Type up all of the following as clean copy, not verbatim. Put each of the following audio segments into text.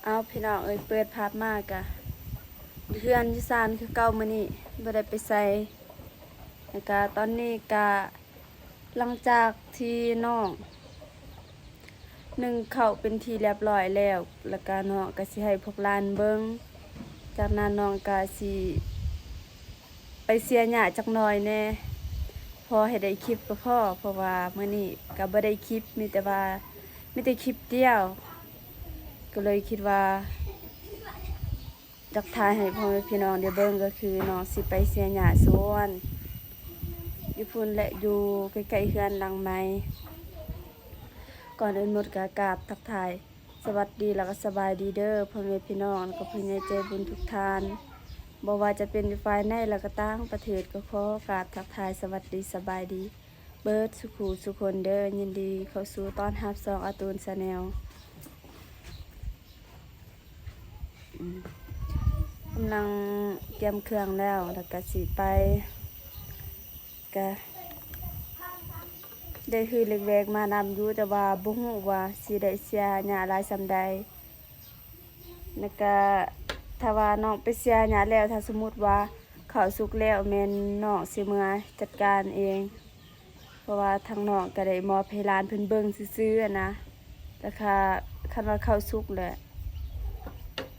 เอาพี่น้องเปิดภาพมากอะเพื่อนที่ซานคือเก่ามื้อนี้บ่ได้ไปใส่แล้วก็ตอนนี้ก็หลังจากที่น้องนึ่งข้าวเป็นที่เรียบร้อยแล้วก็น้องก็สิให้พวกหลานเบิ่งจากนั้นน้องก็สิไปเสียหญ้าจักหน่อยแน่พอให้ได้คลิปก็พอเพราะว่ามื้อนี้ก็บ่ได้คลิปมีแต่คลิปเดียวก็เลยคิดว่าจักทายให้พ่อแม่พี่น้องได้เบิ่งก็คือน้องสิไปเสียหญ้าสวนอยู่พุ่นและอยู่ใกล้ๆเฮือนหลังไม้ก่อนอื่นหมดก็กราบทักทายสวัสดีแล้วก็สบายดีเด้อพ่อแม่พี่น้องแล้วก็ผู้ใหญ่ใจบุญทุกท่านบ่ว่าจะเป็นฝ่ายในแล้วก็ต่างประเทศก็ขอกราบทักทายสวัสดีสบายดีเบิดสุขูสุคนเด้อยินดีเข้าสู่ต้อนรับ2อาตูนชาแนลกำลังเตรียมเครื่องแล้วก็สิไปก็ได้คือเล็กแวกมานำอยู่แต่ว่าบ่ฮู้ว่าสิได้เสียหญ้าหลายส่ำใดแล้วก็ถ้าว่าน้องไปเสียหญ้าแล้วถ้าสมมุติว่าข้าวสุกแล้วแม่นน้องสิมื้อจัดการเองเพราะว่าทางน้องก็ได้มอบให้หลานเพิ่นเบิ่งซื่อๆนะแต่คันว่าข้าวสุกแล้ว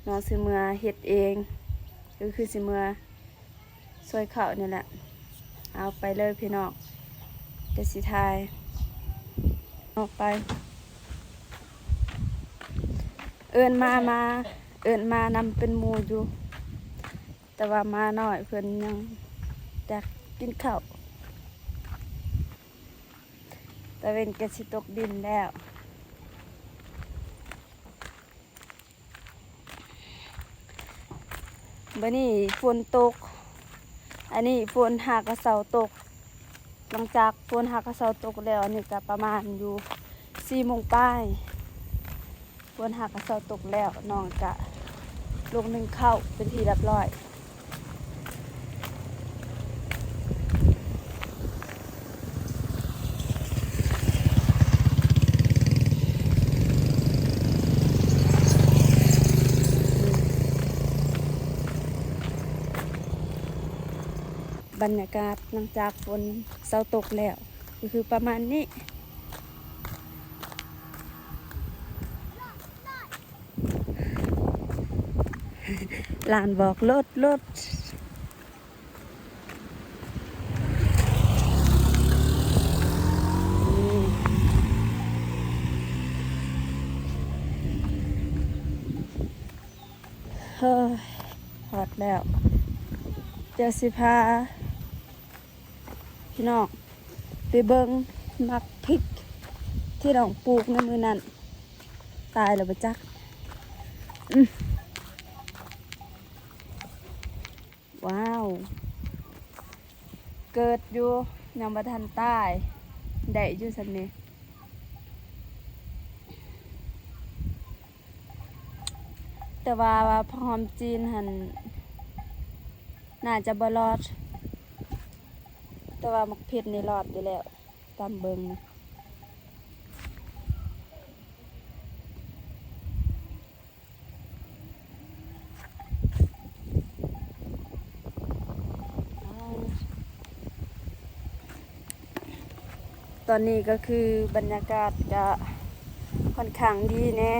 น้องสิมื้อเฮ็ดเองก็คือสิมื้อซอยข้าวนี่แหละเอาไปเลยพี่น้องเดี๋ยวสิทายออกไปเอิ้นมานำเป็นหมู่อยู่แต่ว่ามาน้อยเพิ่นยังอยากกินข้าวตะเวนก็สิตกดินแล้วบัดนี้ฝนตกอันนี้ฝนหากระเซาตกหลังจากฝนหากระเซาตกแล้วอันนี้ก็ประมาณอยู่4 โมงป้ายฝนหากระเซาตกแล้วน้องก็ลงนึ่งข้าวเป็นที่เรียบร้อยบรรยากาศหลังจากฝนเซาตกแล้วก็คือประมาณนี้หลานบอกรถเฮ้ยฮอดแล้วเดี๋ยวสิพาพี่น้องไปเบิ่งมักพริกที่น้องปลูกในมือนั้นตายแล้วบ่จักว้าวเกิดอยู่ยังบ่ทันตายได้อยู่ซั่นนี่แต่ว่าพอหอมจีนหั่นน่าจะบ่รอดแต่ว่ามักเผ็ดนี่รอดอยู่แล้วตามเบิ่งนะตอนนี้ก็คือบรรยากาศจะค่อนข้างดีแน่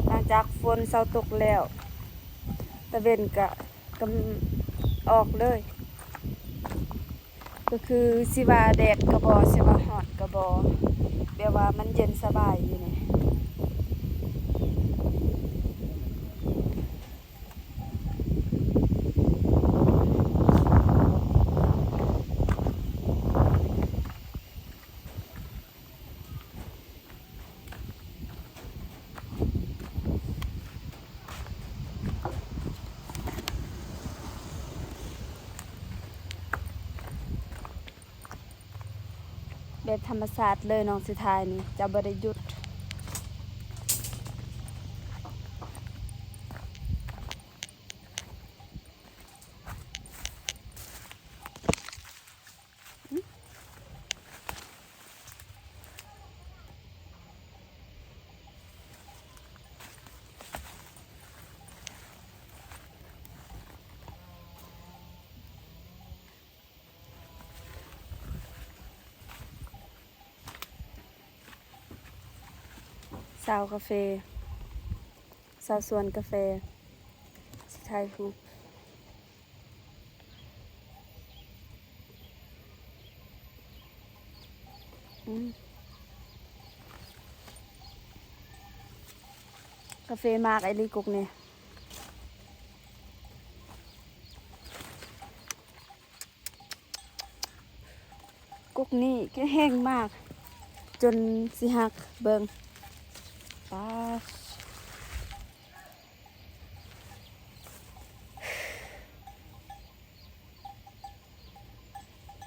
หลังจากฝนเซาตกแล้วตะเวนก็กำออกเลยก็คือสิว่าแดดกระบอสิว่าฮอดกระบอแบบว่ามันเย็นสบายอยู่นี่แบบธรรมชาติเลยน้องสิทายนี่จะบ่ได้หยุด สาวกาแฟสาวสวนกาแฟสิถ่ายรูปกาแฟมากไอรีกุกเนี่ยกุกนี่ก็แห้งมากจนสิหักเบิงป้า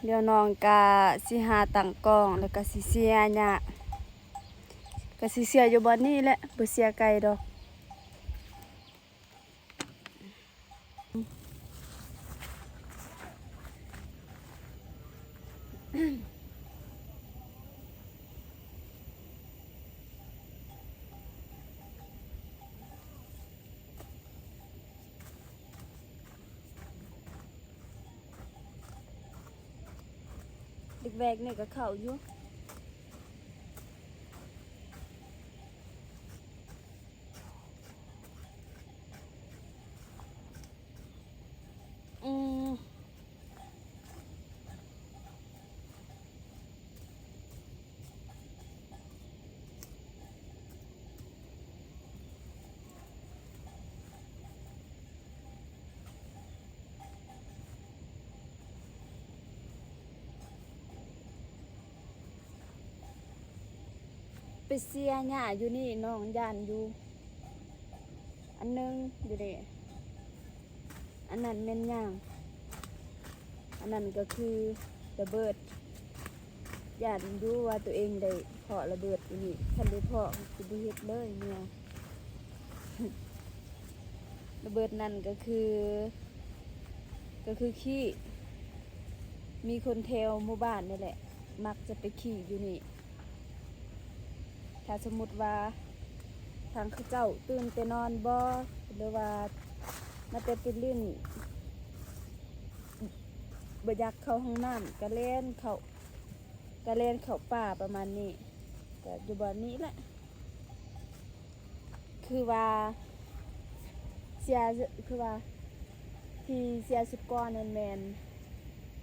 เดี๋ยวน้องกะสิหาตั้งกล้องแล้วก็สิเสียหญ้าก็สิเสียอยู่บ่นี้แหละบ่เสียไกลดอกเด็กแวกนี่ก็เข้าอยู่อืมไปเสียหญ้าอยู่นี่น้องย่านอยู่อันหนึงอยู่เด้อันนั้นแม่นย่างอันนั้นก็คือระเบิดย่านอยู่ว่าตัวเองได้เพาะระเบิดอยู่นี่คันได้เพาะสิบ่เฮ็ดเลยเนี่ย ระเบิดนั่นก็คือขี้มีคนแถวหมู่บ้านนี่แหละมักจะไปขี่อยู่นี่ถ้าสมมุติว่าทางเขาเจ้าตื่นแต่นอนบ่หรือว่ามาแต่ไปลื่นบ่อยากเข้าห้องน้ำก็เล่นเข้าป่าประมาณนี้ก็อยู่บ่นี้แหละคือว่าเสียคือว่าที่เสียสุดก้อนนั่นแม่น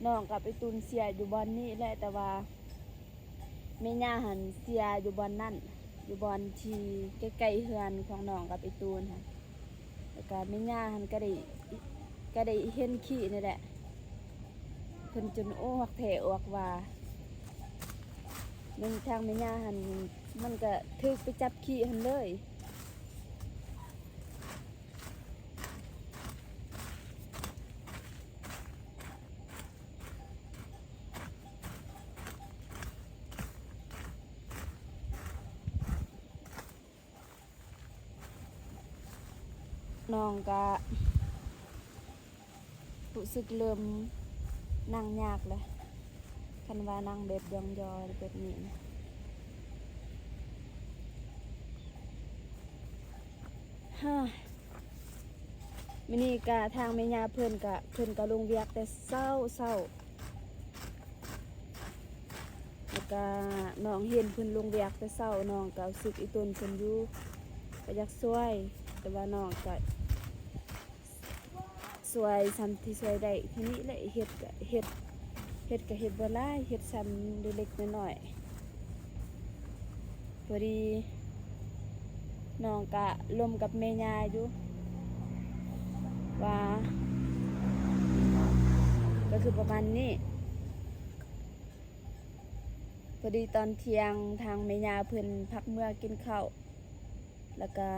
น้องกับไอ้ตูนเสียอยู่บ่นี้แหละแต่ว่าแม่ย่าหันเสียอยู่บ่นั่นอยู่บ่ที่ใกล้ๆเฮือนของน้องกับไอ้ตูนค่ะแล้วก็แม่ย่าหันก็ได้เห็นขี้นี่แหละเพิ่นจนโอ้ฮักแท้ออกว่านึงทางแม่ย่าหันมันก็ถึกไปจับขี้หันเลยน้องก็รู้สึกเริ่มนั่งยากเลยคันว่านั่งแบบยองๆแบบนี้นะฮ่ามื้อนี้ก็ทางแม่ย่าเพิ่นก็ลงเวียกแต่เช้าแล้วก็น้องเห็นเพิ่นลงเวียกแต่เช้าน้องก็รู้สึกอีตนเพิ่นอยู่ก็อยากช่วยแต่ว่าน้องก็ช่วยซ้ำที่ช่วยได้ทีนี้แหละเฮ็ดก็เฮ็ดบ่หลายเฮ็ดซ้ำเล็กๆน้อยๆพอดีน้องก็ร่วมกับแม่ย่าอยู่ว่าก็คือประมาณนี้พอดีตอนเที่ยงทางแม่ย่าเพิ่นพักเมื่อกินข้าวแล้วก็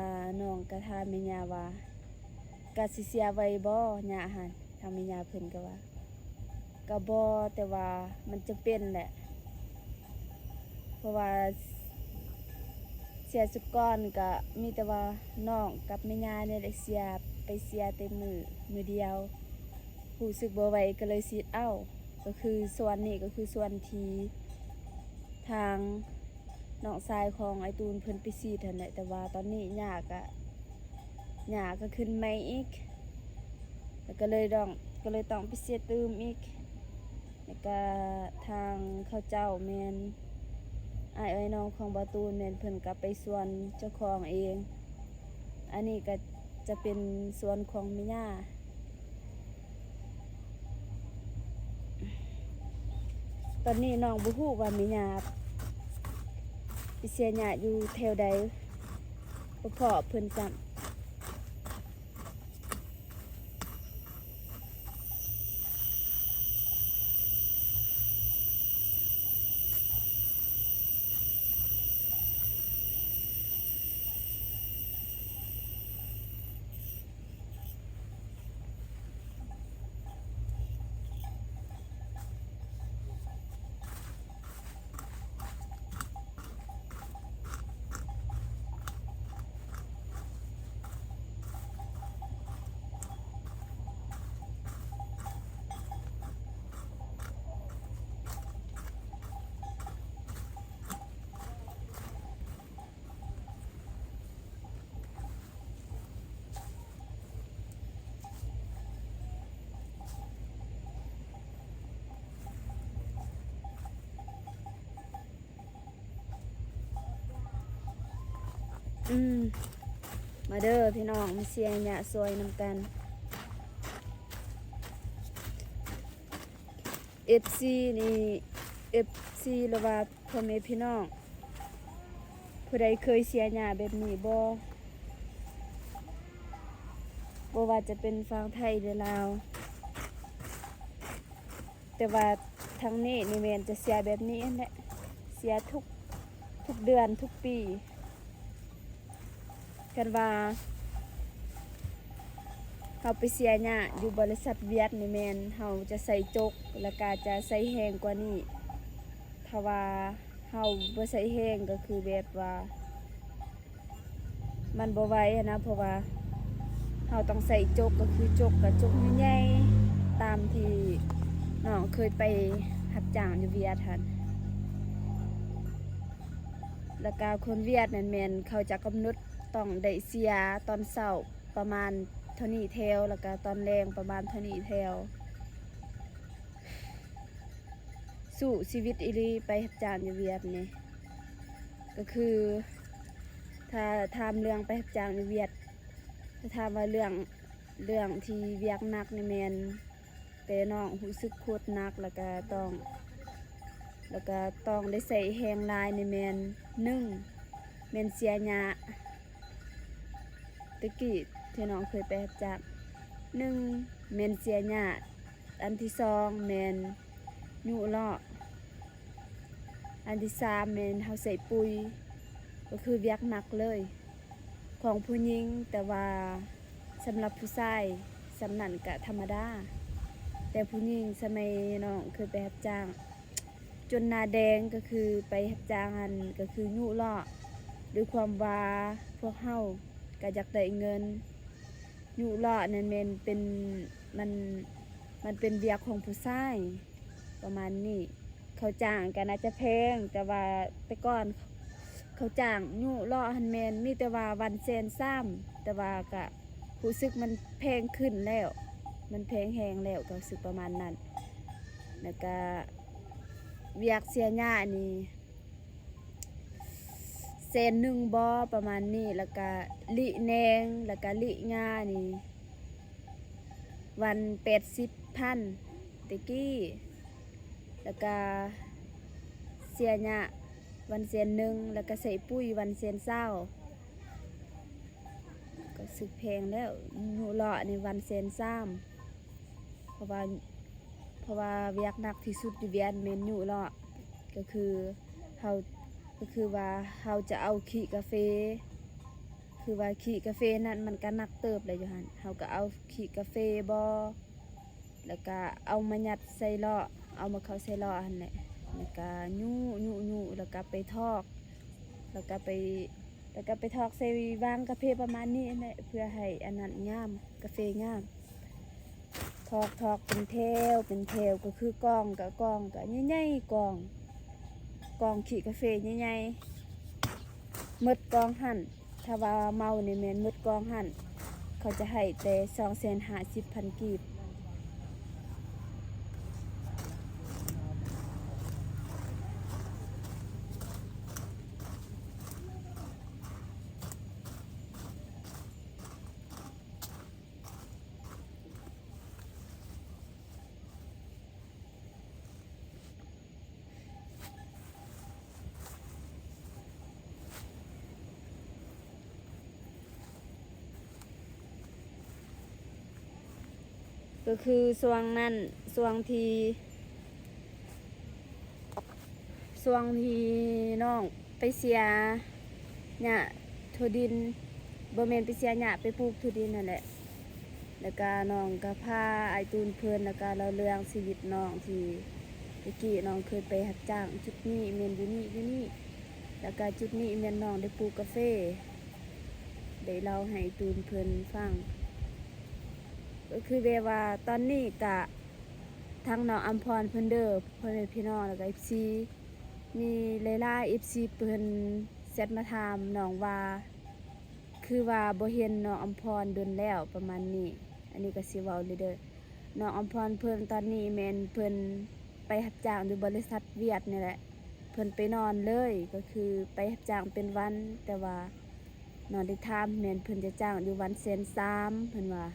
น้องก็ถามแม่ย่าว่ากะสิเสียไว้บ่หญ้าหั่นทางแม่ย่าเพิ่นก็ว่าก็บ่แต่ว่ามันจะเป็นแหละเพราะว่าเสียสุดก่อนก็มีแต่ว่าน้องกับแม่ย่าเนี่ยได้เสียไปเสียแต่มือเดียวรู้สึกบ่ไหวก็เลยสิเอาก็คือส่วนนี้ก็คือส่วนที่ทางน้องชายของไอ้ตูนเพิ่นไปซีดนั่นแหละแต่ว่าตอนนี้หญ้าก็ขึ้นใหม่อีกแล้วก็เลยต้องไปเสียตืมอีกแล้วก็ทางเขาเจ้าแม่น อ้ายเอ้ยน้องของบ่ตูนแม่นเพิ่นก็ไปสวนเจ้าของเองอันนี้ก็จะเป็นสวนของแม่ย่าตอนนี้น้องบ่ฮู้ว่าแม่ย่าไปเสียหญ้าอยู่แถวใดบ่พอเพิ่นจำมาเด้อพี่น้องมาเสียหญ้าซอยนำกัน FC นี่ FC หรือว่าพ่อแม่พี่น้องผู้ใดเคยเสียหญ้าแบบนี้บ่ว่าจะเป็นฝั่งไทยหรือลาวแต่ว่าทางนี้นี่แม่นจะเสียแบบนี้นั่นแหละเสียทุกเดือนทุกปีกันว่าเฮาไปเสียหญ้าอยู่บริษัทเวียดนี่แม่นเฮาจะใส่จกแล้วก็จะใส่แห้งกว่านี้ถ้าว่าเฮาบ่ใส่แห้งก็คือแบบว่ามันบ่ไหวนะเพราะว่าเฮาต้องใส่จกก็คือจกกับจกใหญ่ๆตามที่น้องเคยไปรับจ้างอยู่เวียดหั่นแล้วก็คนเวียดนั่นแม่นเขาจะกำหนดต้องได้เสียตอนเช้าประมาณเท่านี้แถวแล้วก็ตอนแรงประมาณเท่านี้แถวสู้ชีวิตอีหลีไปรับจ้างอยู่เวียดนี่ก็คือถ้าถามเรื่องไปรับจ้างอยู่เวียดถ้าถามว่าเรื่องที่เวียกหนักนี่แม่นแต่น้องรู้สึกโคตรหนักแล้วก็ต้องได้ใส่แฮงลายในแมน1แมนเสียหญ้าตะกี้ที่น้องเคยไปรับจ้าง1แมนเสียหญ้าอันที่2แมนยุเลาะอันที่3แมนเฮาใส่ปุ๋ยก็คือเวียกหนักเลยของผู้หญิงแต่ว่าสำหรับผู้ชายสำนั่นก็ธรรมดาแต่ผู้หญิงสมัยน้องเคยไปรับจ้างจนหน้าแดงก็คือไปรับจ้างหันก็คือยุเลาะด้วยความว่าพวกเฮาก็อยากได้เงินยุเลาะนั่นแม่นเป็นมันเป็นเวียกของผู้ชายประมาณนี้เขาจ้างก็น่าจะแพงแต่ว่าแต่ก่อนเขาจ้างยุเลาะหันแม่นมีแต่ว่าวันแสน3แต่ว่าก็รู้สึกมันแพงขึ้นแล้วมันแพงแฮงแล้วก็รู้สึกประมาณนั้นแล้วก็เวียกเสียหญ้านี่100,000บ่ประมาณนี้แล้วก็ลิแหนงแล้วก็ลิหญ้านี่วัน80,000ตะกี้แล้วก็เสียหญ้าวัน100,000แล้วก็ใส่ปุ๋ยวัน120,000ก็สึกแพงแล้วหนูเลาะในวัน130,000เพราะว่าเวียกหนักที่สุดอยู่เวียนเมนอยู่เลาะก็คือว่าเฮาจะเอาขี้กาแฟคือว่าขี้กาแฟนั้นมันก็หนักเติบเลยอยู่หั่นเฮาก็เอาขี้กาแฟบ่แล้วก็เอามายัดใส่เลาะเอามาเข้าใส่เลาะหั่นแหละแล้วก็ยุแล้วก็ไปทอกแล้วก็ไปทอกใส่วางกาแฟประมาณนี้แหละเพื่อให้อันนั้นงามกาแฟงามทอกเป็นแถวก็คือกองกับใหญ่ๆกองขี้กาแฟใหญ่ๆมืดกองหั่นถ้าว่าเมานี่แม่นมืดกองหั่นเขาจะให้แต่250,000 กีบ ก็คือช่วงนั้นช่วงที่น้องไปเสียหญ้าถั่วดินบ่แม่นไปเสียหญ้าไปปลูกถั่วดินนั่นแหละแล้วก็น้องก็พาไอ้ตูนเพิ่นแล้วก็เราเรื่องชีวิตน้องที่ตะกี้น้องเคยไปรับจ้างจุดนี้แม่นอยู่นี่แล้วก็จุดนี้แม่นน้องได้ปลูกกาแฟได้เล่าให้ตูนเพิ่นฟังก็คือแบบว่าตอนนี้ก็ทางน้องอัมพรเพิ่นเด้อพ่อแม่พี่น้องแล้วก็ FC มีหลายๆ FC เพิ่นแชทมาถามน้องว่าคือว่าบ่เห็นน้องอัมพรโดนแล้วประมาณนี้อันนี้ก็สิเว้าเลยเด้อน้องอัมพรเพิ่นตอนนี้แม่นเพิ่นไปรับจ้างอยู่บริษัทเวียดนี่แหละเพิ่นไปนอนเลยก็คือไปรับจ้างเป็นวันแต่ว่านอนได้ถามแม่นเพิ่นจะจ้างอยู่วันเซน3เพิ่นว่า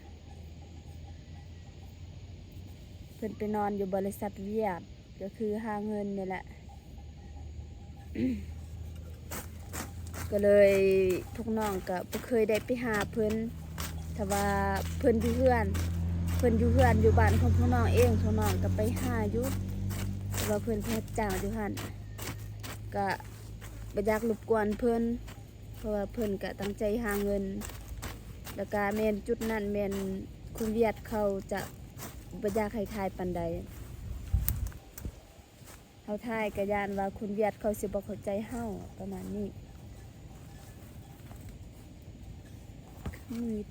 เพิ่นไปนอนอยู่บริษัทเวียดก็คือหาเงินนี่แหละ ก็เลยพวกน้องก็บ่เคยได้ไปหาเพิ่นแต่ว่าเพิ่นอยู่เฮือนอยู่บ้านของพวกน้องเองพวกน้องก็ไปหาอยู่แต่ว่าเพิ่นแพทย์จ้างอยู่หั่นก็บ่อยากรบกวนเพิ่นเพราะว่าเพิ่นก็ตั้งใจหาเงินแล้วก็แม่นจุดนั้นแม่นคุณเวียดเขาจะบ่อยากให้ทายปานใดเฮาทายก็ย่านว่าคุณเวียดเขาสิบ่เข้าใจเฮาประมาณนี้มืด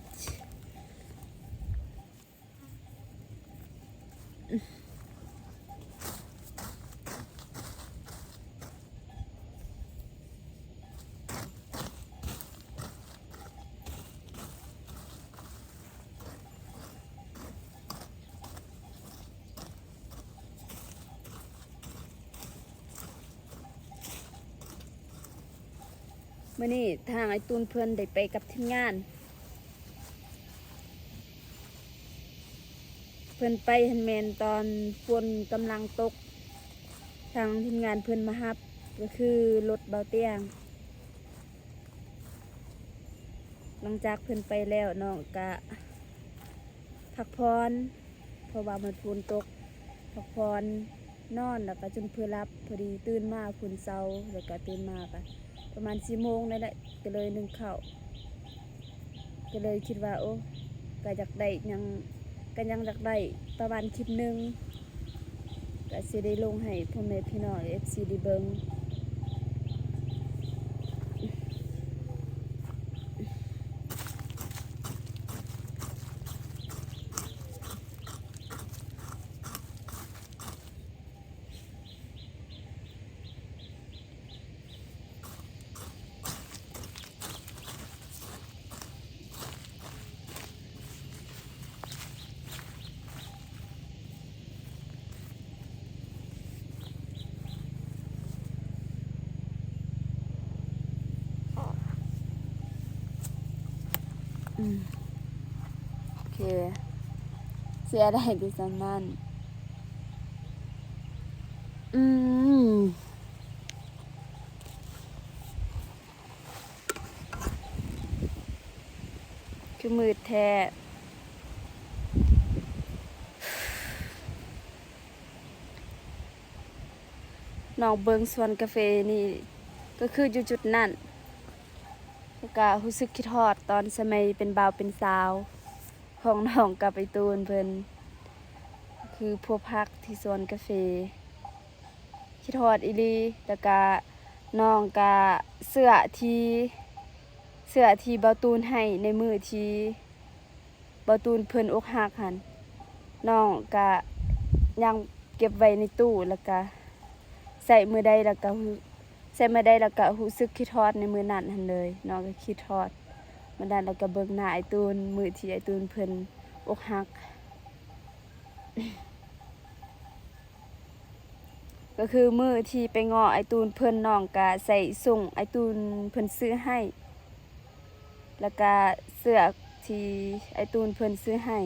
มื้อนี้ทางไอ้ตูนเพิ่นได้ไปกับทีมงานเพิ่นไปหันแม่นตอนฝนกำลังตกทางทีมงานเพิ่นมารับก็คือรถเบาเตียงหลังจากเพิ่นไปแล้วน้องก็พักผ่อนเพราะว่ามันฝนตกพักผ่อนนอนแล้วก็จนเพื่อรับพอดีตื่นมาฝนเช้าแล้วก็ตื่นมาก็ประมาณ4 โมงนั่นแหละก็เลยนึ่งข้าวก็เลยคิดว่าโอ้ก็อยากได้ยังอยากได้ประมาณคลิปหนึงก็สิได้ลงให้พ่อแม่พี่น้อง FC ได้เบิ่งโอเคเสียได้ดูสำนั้นอืมคือมืดแท้น้องเบิงสวนกาแฟนี่ก็คืออยู่จุดนั้นแล้วก็รู้สึกคิดฮอดตอนสมัยเป็นบ่าวเป็นสาวของน้องกับไอ้ตูนเพิ่นคือพวกพักที่สวนกาแฟคิดฮอดอีหลีแล้วก็น้องก็เสื้อที่เบาตูนให้ในมือที่เบาตูนเพิ่นอกหักหั่นน้องก็ยังเก็บไว้ในตู้แล้วก็ใส่มือใดแล้วก็รู้สึกคิดฮอดในมือนั้นหั่นเลยน้องก็คิดฮอดมื้อนั้นแล้วก็เบิ่งหน้าไอ้ตูนมือที่ไอ้ตูนเพิ่นอกหัก ก็คือมือที่ไปง้อไอ้ตูนเพิ่นน้องก็ใส่ส่งไอ้ตูนเพิ่นซื้อให้แล้วก็เสื้อที่ไอ้ตูนเพิ่นซื้อให้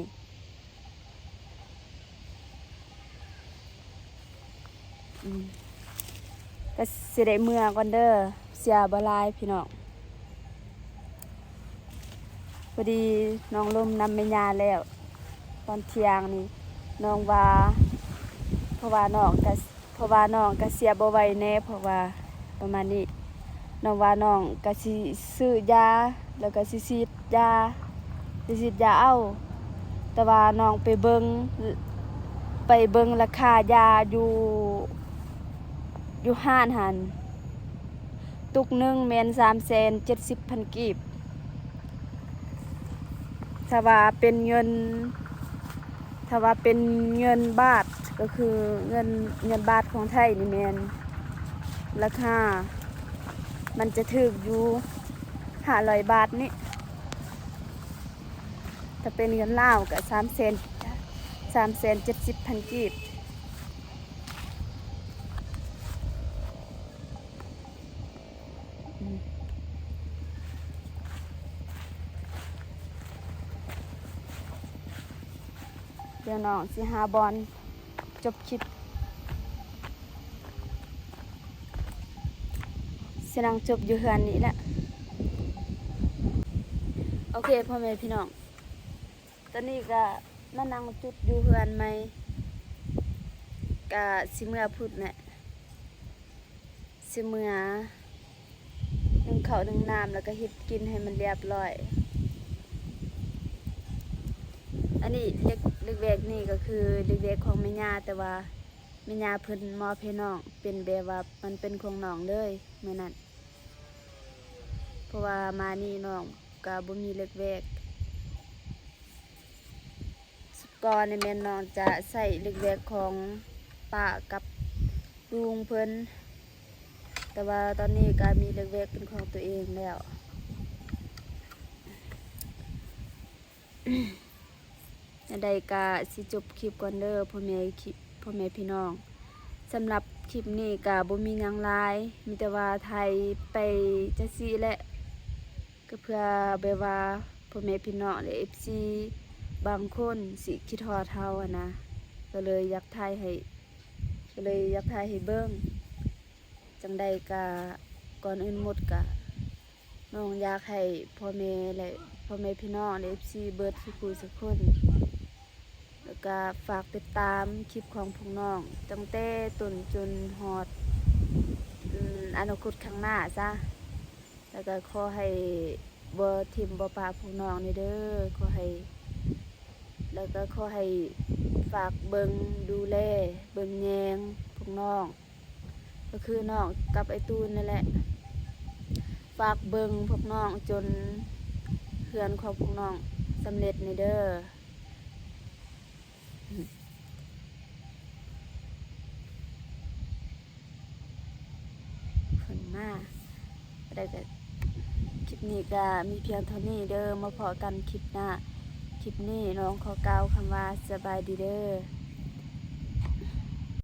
ก็สิได้เมื่อก่อนเด้อเสียบ่หลายพี่น้องพอดีน้องลมนำแม่ย่าแล้ว ตอนเที่ยงนี่น้องว่าเพราะว่าน้องก็เสียบ่ไหวแน่เพราะว่าประมาณนี้น้องว่าน้องก็สิซื้อยาแล้วก็สิฉีดยาเอาแต่ว่าน้องไปเบิ่งราคายาอยู่ห้านหันตุกหนึงแม่น370,000 กีบถ้าว่าเป็นเงินบาทก็คือเงินบาทของไทยนี่แม่นราคามันจะถูกอยู่500 บาทนี่ถ้าเป็นเงินลาวก็370,000 กีบเดี๋ยวน้องสิหาบอลจบคลิปสินังจบอยู่เฮือนนี้แหละโอเคพ่อแม่พี่น้องตอนนี้ก็มานั่งจุดอยู่เฮือนใหม่ก็สิเมื่อพุดแหละสิเมื่อนึ่งข้าวนึ่งน้ำแล้วก็เฮ็ดกินให้มันเรียบร้อยอันนี้เล็กนี่ก็คือเล็กของแม่ย่าแต่ว่าแม่ย่าเพิ่นมอบให้น้องเป็นแบบว่ามันเป็นของน้องเลยมื้อนั้นเพราะว่ามานี่น้องก็บ่มีเล็กสุดก่อนนี่แม่น้องจะใส่เล็กของป้ากับลุงเพิ่นแต่ว่าตอนนี้ก็มีเล็กเป็นของตัวเองแล้วใดก็สิจบคลิปก่อนเด้อพ่อแม่พี่น้องสำหรับคลิปนี้ก็บ่มีหยังหลายมีแต่ว่าไทยไปจังซี่แหละก็เพื่อแบบว่าพ่อแม่พี่น้องและ FC บางคนสิคิดฮอดเฮาอะนะก็เลยอยากถ่ายให้เบิ่งจังใดก็ก่อนอื่นหมดก็น้องอยากให้พ่อแม่พี่น้องและ FC เบิดทุกผู้ทุกคนแล้วก็ฝากติดตามคลิปของพวกน้องตั้งแต่ต้นจนฮอดอนาคตข้างหน้าซะแล้วก็ขอให้บ่ทิ่มบ่ปาพวกน้องนี่เด้อแล้วก็ขอให้ฝากเบิ่งดูแลเบิ่งแยงพวกน้องก็คือน้องกับไอ้ตูนนั่นแหละฝากเบิ่งพวกน้องจนเพื่อนของพวกน้องสำเร็จนี่เด้อขอบคุณมากแล้วก็คลิปนี้ก็มีเพียงเท่านี้เด้อมาพอกันคลิปหน้าคลิปนี้น้องขอกล่าวคำว่าสบายดีเด้อ